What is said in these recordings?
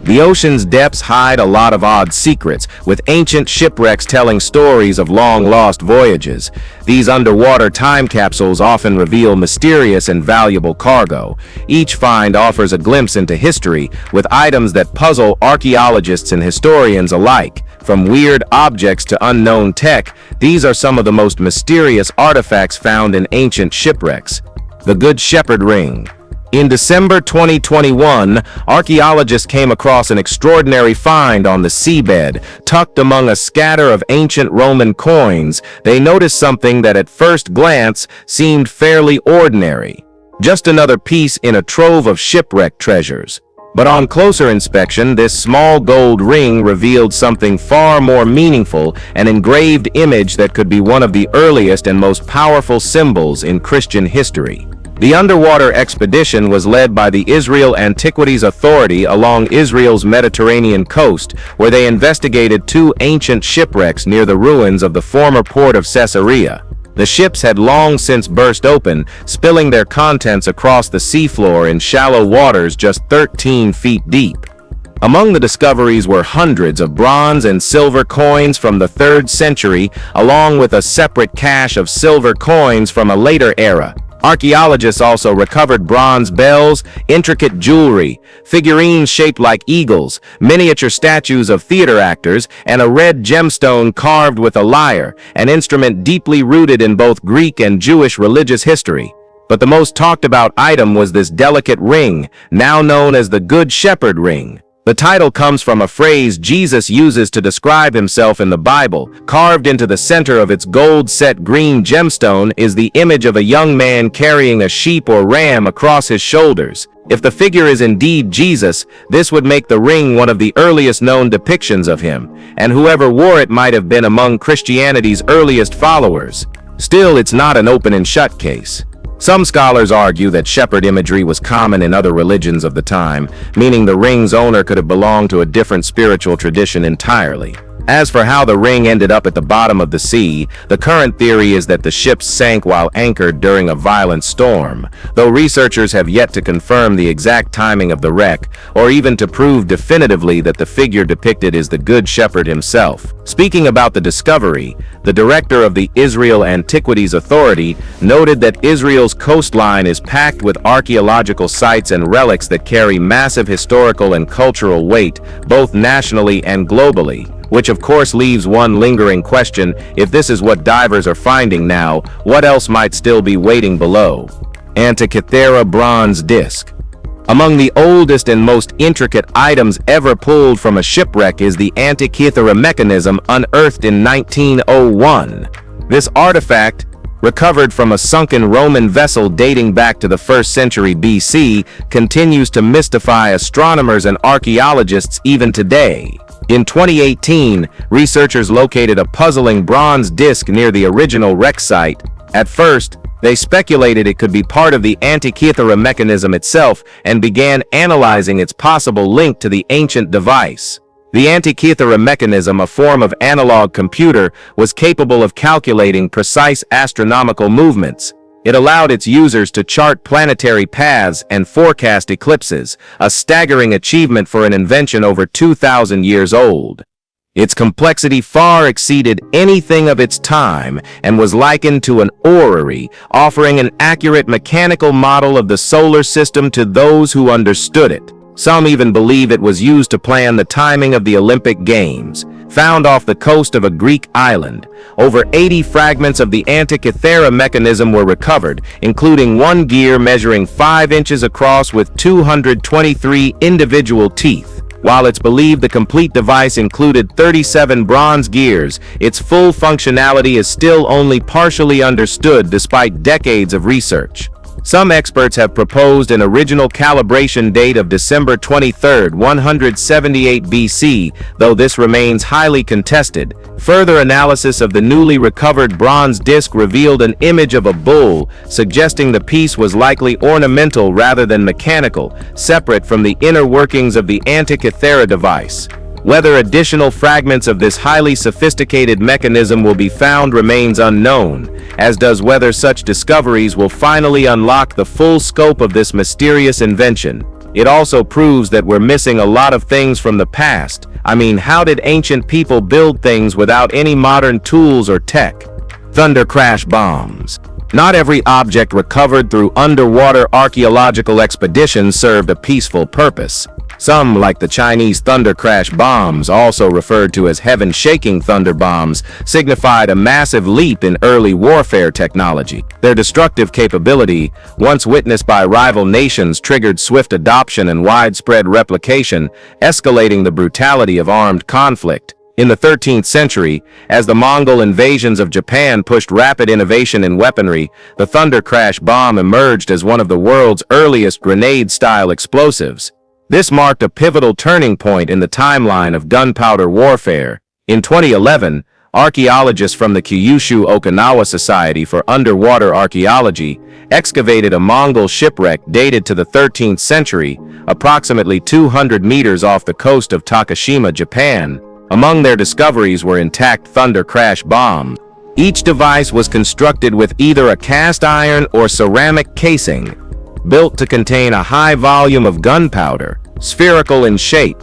The ocean's depths hide a lot of odd secrets, with ancient shipwrecks telling stories of long-lost voyages. These underwater time capsules often reveal mysterious and valuable cargo. Each find offers a glimpse into history, with items that puzzle archaeologists and historians alike. From weird objects to unknown tech, these are some of the most mysterious artifacts found in ancient shipwrecks. The Good Shepherd Ring. In December 2021, archaeologists came across an extraordinary find on the seabed. Tucked among a scatter of ancient Roman coins, they noticed something that at first glance seemed fairly ordinary. Just another piece in a trove of shipwreck treasures. But on closer inspection, this small gold ring revealed something far more meaningful, an engraved image that could be one of the earliest and most powerful symbols in Christian history. The underwater expedition was led by the Israel Antiquities Authority along Israel's Mediterranean coast, where they investigated two ancient shipwrecks near the ruins of the former port of Caesarea. The ships had long since burst open, spilling their contents across the seafloor in shallow waters just 13 feet deep. Among the discoveries were hundreds of bronze and silver coins from the 3rd century, along with a separate cache of silver coins from a later era. Archaeologists also recovered bronze bells, intricate jewelry, figurines shaped like eagles, miniature statues of theater actors, and a red gemstone carved with a lyre, an instrument deeply rooted in both Greek and Jewish religious history. But the most talked about item was this delicate ring, now known as the Good Shepherd Ring. The title comes from a phrase Jesus uses to describe himself in the Bible. Carved into the center of its gold-set green gemstone is the image of a young man carrying a sheep or ram across his shoulders. If the figure is indeed Jesus, this would make the ring one of the earliest known depictions of him, and whoever wore it might have been among Christianity's earliest followers. Still, it's not an open and shut case. Some scholars argue that shepherd imagery was common in other religions of the time, meaning the ring's owner could have belonged to a different spiritual tradition entirely. As for how the ring ended up at the bottom of the sea, the current theory is that the ship sank while anchored during a violent storm, though researchers have yet to confirm the exact timing of the wreck, or even to prove definitively that the figure depicted is the Good Shepherd himself. Speaking about the discovery, the director of the Israel Antiquities Authority noted that Israel's coastline is packed with archaeological sites and relics that carry massive historical and cultural weight, both nationally and globally. Which of course leaves one lingering question: if this is what divers are finding now, what else might still be waiting below? Antithera bronze disc. Among the oldest and most intricate items ever pulled from a shipwreck is the Antithera mechanism unearthed in 1901. This artifact, recovered from a sunken Roman vessel dating back to the 1st century BC, continues to mystify astronomers and archaeologists even today. In 2018, researchers located a puzzling bronze disc near the original wreck site. At first, they speculated it could be part of the Antithera mechanism itself and began analyzing its possible link to the ancient device. The Antithera mechanism, a form of analog computer, was capable of calculating precise astronomical movements. It allowed its users to chart planetary paths and forecast eclipses, a staggering achievement for an invention over 2,000 years old. Its complexity far exceeded anything of its time and was likened to an orrery, offering an accurate mechanical model of the solar system to those who understood it. Some even believe it was used to plan the timing of the Olympic Games. Found off the coast of a Greek island, over 80 fragments of the Antithera mechanism were recovered, including one gear measuring 5 inches across with 223 individual teeth. While it's believed the complete device included 37 bronze gears, its full functionality is still only partially understood despite decades of research. Some experts have proposed an original calibration date of December 23, 178 BC, though this remains highly contested. Further analysis of the newly recovered bronze disc revealed an image of a bull, suggesting the piece was likely ornamental rather than mechanical, separate from the inner workings of the Antithera device. Whether additional fragments of this highly sophisticated mechanism will be found remains unknown, as does whether such discoveries will finally unlock the full scope of this mysterious invention. it also proves that we're missing a lot of things from the past. I mean, how did ancient people build things without any modern tools or tech? Thunder crash bombs. Not every object recovered through underwater archaeological expeditions served a peaceful purpose. Some, like the Chinese thunder crash bombs, also referred to as heaven-shaking thunder bombs, signified a massive leap in early warfare technology. Their destructive capability, once witnessed by rival nations, triggered swift adoption and widespread replication, escalating the brutality of armed conflict. In the 13th century, as the Mongol invasions of Japan pushed rapid innovation in weaponry, the thunder crash bomb emerged as one of the world's earliest grenade-style explosives. This marked a pivotal turning point in the timeline of gunpowder warfare. In 2011, archaeologists from the Kyushu Okinawa Society for Underwater Archaeology excavated a Mongol shipwreck dated to the 13th century, approximately 200 meters off the coast of Takashima, Japan. Among their discoveries were intact thunder crash bombs. Each device was constructed with either a cast iron or ceramic casing, built to contain a high volume of gunpowder, spherical in shape.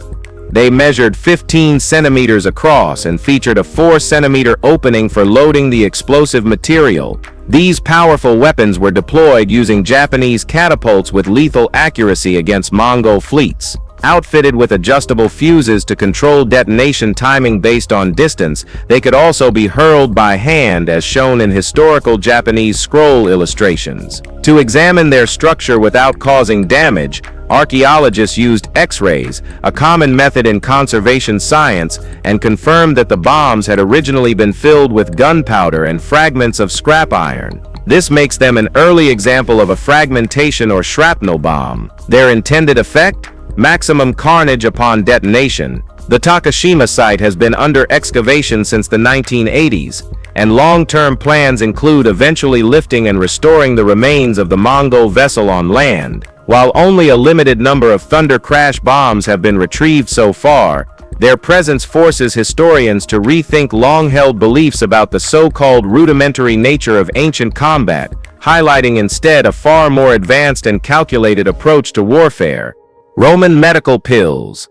They measured 15 centimeters across and featured a 4-centimeter opening for loading the explosive material. These powerful weapons were deployed using Japanese catapults with lethal accuracy against Mongol fleets. Outfitted with adjustable fuses to control detonation timing based on distance, they could also be hurled by hand as shown in historical Japanese scroll illustrations. To examine their structure without causing damage, archaeologists used X-rays, a common method in conservation science, and confirmed that the bombs had originally been filled with gunpowder and fragments of scrap iron. This makes them an early example of a fragmentation or shrapnel bomb. Their intended effect? Maximum carnage upon detonation. The Takashima site has been under excavation since the 1980s, and long-term plans include eventually lifting and restoring the remains of the Mongol vessel on land. While only a limited number of thunder crash bombs have been retrieved so far, their presence forces historians to rethink long-held beliefs about the so-called rudimentary nature of ancient combat, highlighting instead a far more advanced and calculated approach to warfare. Roman medical pills.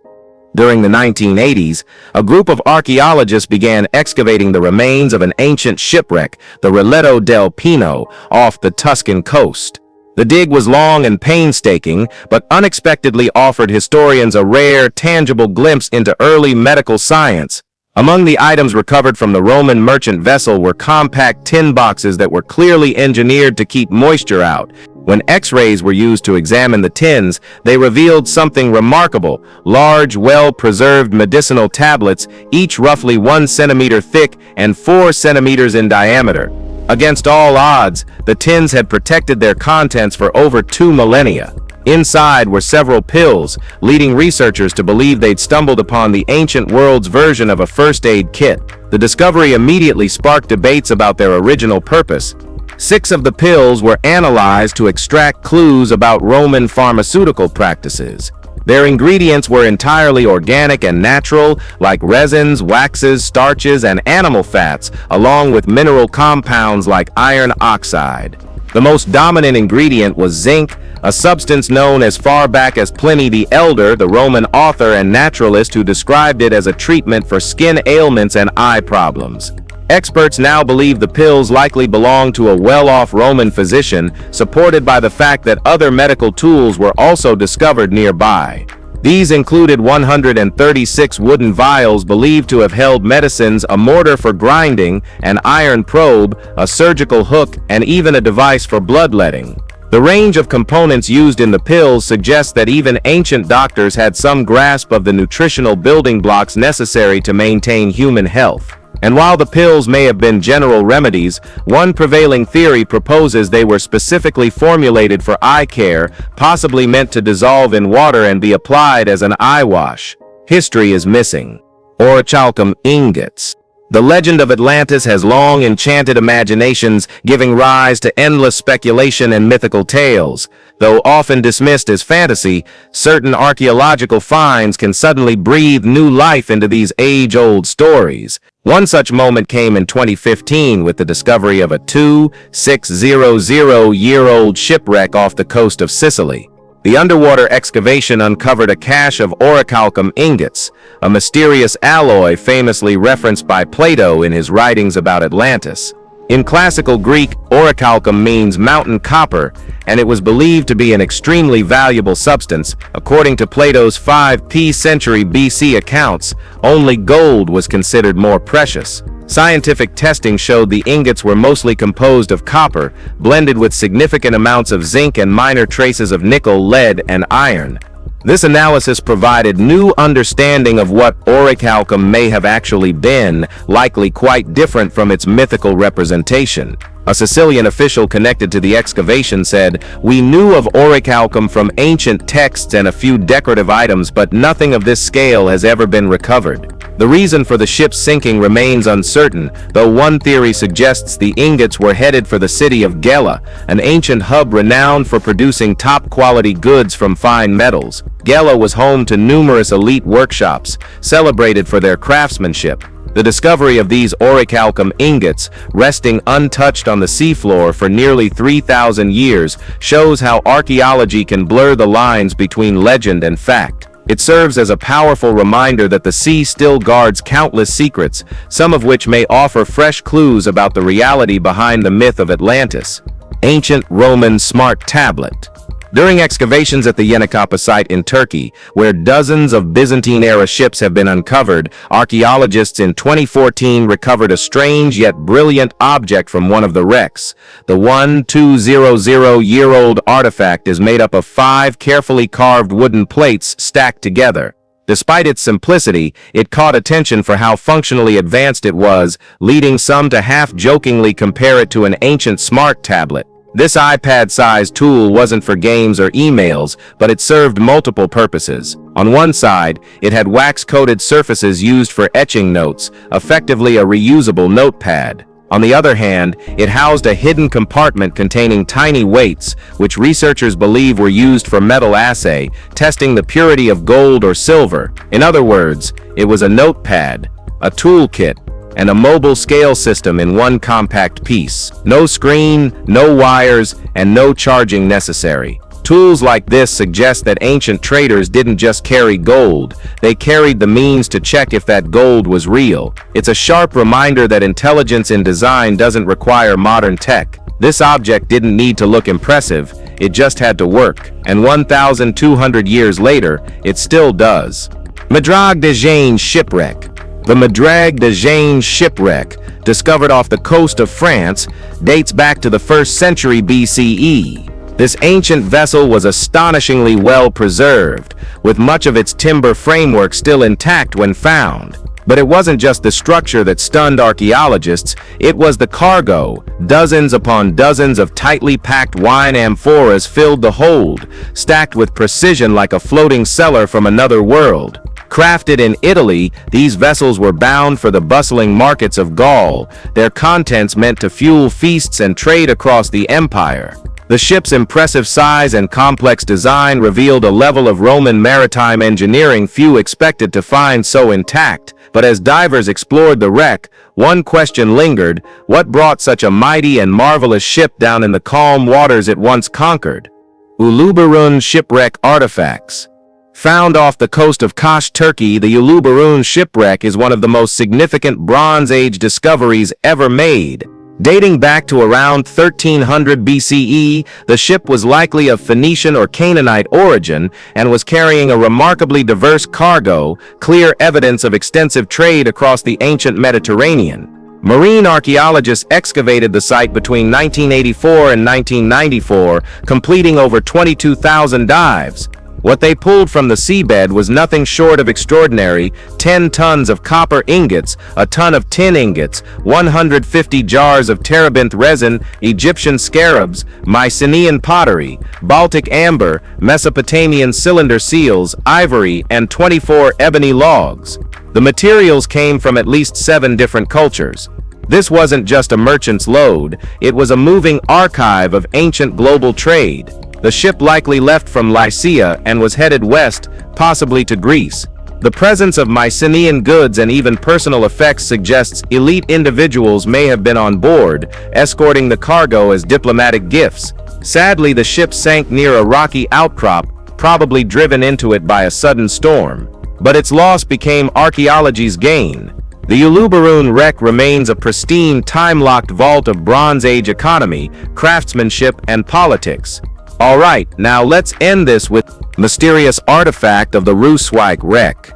During the 1980s, a group of archaeologists began excavating the remains of an ancient shipwreck, the Roletto del Pino, off the Tuscan coast. The dig was long and painstaking, but unexpectedly offered historians a rare, tangible glimpse into early medical science. Among the items recovered from the Roman merchant vessel were compact tin boxes that were clearly engineered to keep moisture out. When X-rays were used to examine the tins, they revealed something remarkable: large, well-preserved medicinal tablets, each roughly 1 centimeter thick and 4 centimeters in diameter. Against all odds, the tins had protected their contents for over 2 millennia. Inside were several pills, leading researchers to believe they'd stumbled upon the ancient world's version of a first aid kit. The discovery immediately sparked debates about their original purpose. 6 of the pills were analyzed to extract clues about Roman pharmaceutical practices. Their ingredients were entirely organic and natural, like resins, waxes, starches, and animal fats, along with mineral compounds like iron oxide. The most dominant ingredient was zinc, a substance known as far back as Pliny the Elder, the Roman author and naturalist, who described it as a treatment for skin ailments and eye problems. Experts now believe the pills likely belonged to a well-off Roman physician, supported by the fact that other medical tools were also discovered nearby. These included 136 wooden vials believed to have held medicines, a mortar for grinding, an iron probe, a surgical hook, and even a device for bloodletting. The range of components used in the pills suggests that even ancient doctors had some grasp of the nutritional building blocks necessary to maintain human health. And while the pills may have been general remedies, one prevailing theory proposes they were specifically formulated for eye care, possibly meant to dissolve in water and be applied as an eye wash. History is missing. Oricalum Ingots. The legend of Atlantis has long enchanted imaginations, giving rise to endless speculation and mythical tales. Though often dismissed as fantasy, certain archaeological finds can suddenly breathe new life into these age-old stories. One such moment came in 2015 with the discovery of a 2,600-year-old shipwreck off the coast of Sicily. The underwater excavation uncovered a cache of Oricalum Ingots, a mysterious alloy famously referenced by Plato in his writings about Atlantis. In classical Greek, oricalcum means mountain copper, and it was believed to be an extremely valuable substance. According to Plato's 5th century BC accounts, only gold was considered more precious. Scientific testing showed the ingots were mostly composed of copper, blended with significant amounts of zinc and minor traces of nickel, lead, and iron. This analysis provided new understanding of what oricalcum may have actually been, likely quite different from its mythical representation. A Sicilian official connected to the excavation said, "We knew of oricalcum from ancient texts and a few decorative items, but nothing of this scale has ever been recovered." The reason for the ship's sinking remains uncertain, though one theory suggests the ingots were headed for the city of Gela, an ancient hub renowned for producing top-quality goods from fine metals. Gela was home to numerous elite workshops, celebrated for their craftsmanship. The discovery of these oricalcum ingots, resting untouched on the seafloor for nearly 3,000 years, shows how archaeology can blur the lines between legend and fact. It serves as a powerful reminder that the sea still guards countless secrets, some of which may offer fresh clues about the reality behind the myth of Atlantis. Ancient Roman smart tablet. During excavations at the Yenikapı site in Turkey, where dozens of Byzantine-era ships have been uncovered, archaeologists in 2014 recovered a strange yet brilliant object from one of the wrecks. The 1200-year-old artifact is made up of 5 carefully carved wooden plates stacked together. Despite its simplicity, it caught attention for how functionally advanced it was, leading some to half-jokingly compare it to an ancient smart tablet. This iPad-sized tool wasn't for games or emails, but it served multiple purposes. On one side, it had wax-coated surfaces used for etching notes, effectively a reusable notepad. On the other hand, it housed a hidden compartment containing tiny weights, which researchers believe were used for metal assay, testing the purity of gold or silver. In other words, it was a notepad, a toolkit, and a mobile scale system in one compact piece. No screen, no wires, and no charging necessary. Tools like this suggest that ancient traders didn't just carry gold, they carried the means to check if that gold was real. It's a sharp reminder that intelligence in design doesn't require modern tech. This object didn't need to look impressive, it just had to work. And 1,200 years later, it still does. Madra de Shipwreck. The Madra de Shipwreck, discovered off the coast of France, dates back to the 1st century BCE. This ancient vessel was astonishingly well preserved, with much of its timber framework still intact when found. But it wasn't just the structure that stunned archaeologists, it was the cargo. Dozens upon dozens of tightly packed wine amphoras filled the hold, stacked with precision like a floating cellar from another world. Crafted in Italy, these vessels were bound for the bustling markets of Gaul, their contents meant to fuel feasts and trade across the empire. The ship's impressive size and complex design revealed a level of Roman maritime engineering few expected to find so intact. But as divers explored the wreck, one question lingered: what brought such a mighty and marvelous ship down in the calm waters it once conquered? Uluboon Shipwreck artifacts. Found off the coast of Kaş, Turkey, the Uluboon Shipwreck is one of the most significant Bronze Age discoveries ever made. Dating back to around 1300 BCE, the ship was likely of Phoenician or Canaanite origin and was carrying a remarkably diverse cargo, clear evidence of extensive trade across the ancient Mediterranean. Marine archaeologists excavated the site between 1984 and 1994, completing over 22,000 dives. What they pulled from the seabed was nothing short of extraordinary: 10 tons of copper ingots, a ton of tin ingots, 150 jars of terebinth resin, Egyptian scarabs, Mycenaean pottery, Baltic amber, Mesopotamian cylinder seals, ivory, and 24 ebony logs. The materials came from at least 7 different cultures. This wasn't just a merchant's load, it was a moving archive of ancient global trade. The ship likely left from Lycia and was headed west, possibly to Greece. The presence of Mycenaean goods and even personal effects suggests elite individuals may have been on board, escorting the cargo as diplomatic gifts. Sadly, the ship sank near a rocky outcrop, probably driven into it by a sudden storm. But its loss became archaeology's gain. The Uluboon wreck remains a pristine, time-locked vault of Bronze Age economy, craftsmanship, and politics. Alright, now let's end this with mysterious artifact of the Rusewag wreck.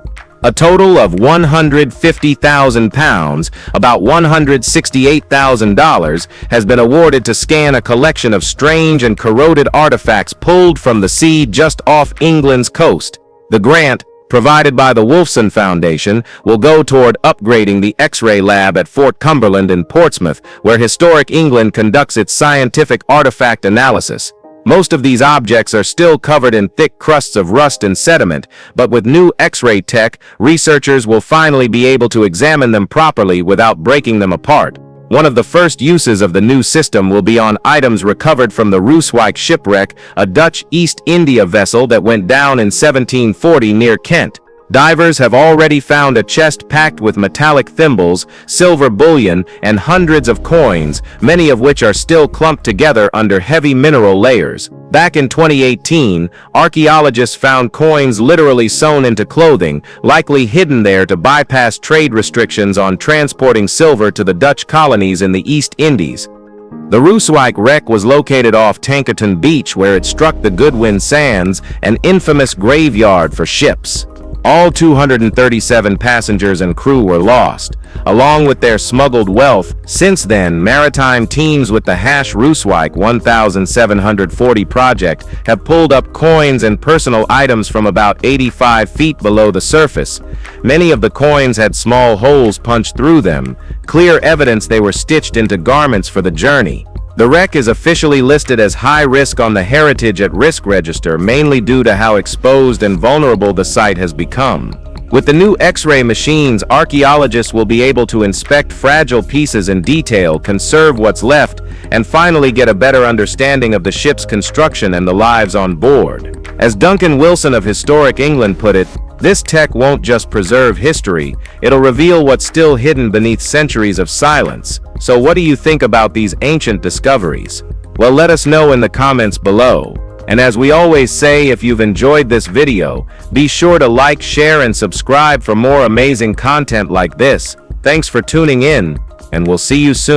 A total of £150,000, about $168,000, has been awarded to scan a collection of strange and corroded artifacts pulled from the sea just off England's coast. The grant, provided by the Wolfson Foundation, will go toward upgrading the X-ray lab at Fort Cumberland in Portsmouth, where Historic England conducts its scientific artifact analysis. Most of these objects are still covered in thick crusts of rust and sediment, but with new X-ray tech, researchers will finally be able to examine them properly without breaking them apart. One of the first uses of the new system will be on items recovered from the Rusewag Shipwreck, a Dutch East India vessel that went down in 1740 near Kent. Divers have already found a chest packed with metallic thimbles, silver bullion, and hundreds of coins, many of which are still clumped together under heavy mineral layers. Back in 2018, archaeologists found coins literally sewn into clothing, likely hidden there to bypass trade restrictions on transporting silver to the Dutch colonies in the East Indies. The Rusewag wreck was located off Tankerton Beach, where it struck the Goodwin Sands, an infamous graveyard for ships. All 237 passengers and crew were lost, along with their smuggled wealth. Since then, maritime teams with the Rusewag 1740 project have pulled up coins and personal items from about 85 feet below the surface. Many of the coins had small holes punched through them, clear evidence they were stitched into garments for the journey. The wreck is officially listed as high risk on the Heritage at Risk register, mainly due to how exposed and vulnerable the site has become. With the new X-ray machines, archaeologists will be able to inspect fragile pieces in detail, conserve what's left, and finally get a better understanding of the ship's construction and the lives on board. As Duncan Wilson of Historic England put it, this tech won't just preserve history, it'll reveal what's still hidden beneath centuries of silence. So what do you think about these ancient discoveries? Well, let us know in the comments below. And as we always say, if you've enjoyed this video, be sure to like, share, and subscribe for more amazing content like this. Thanks for tuning in, and we'll see you soon.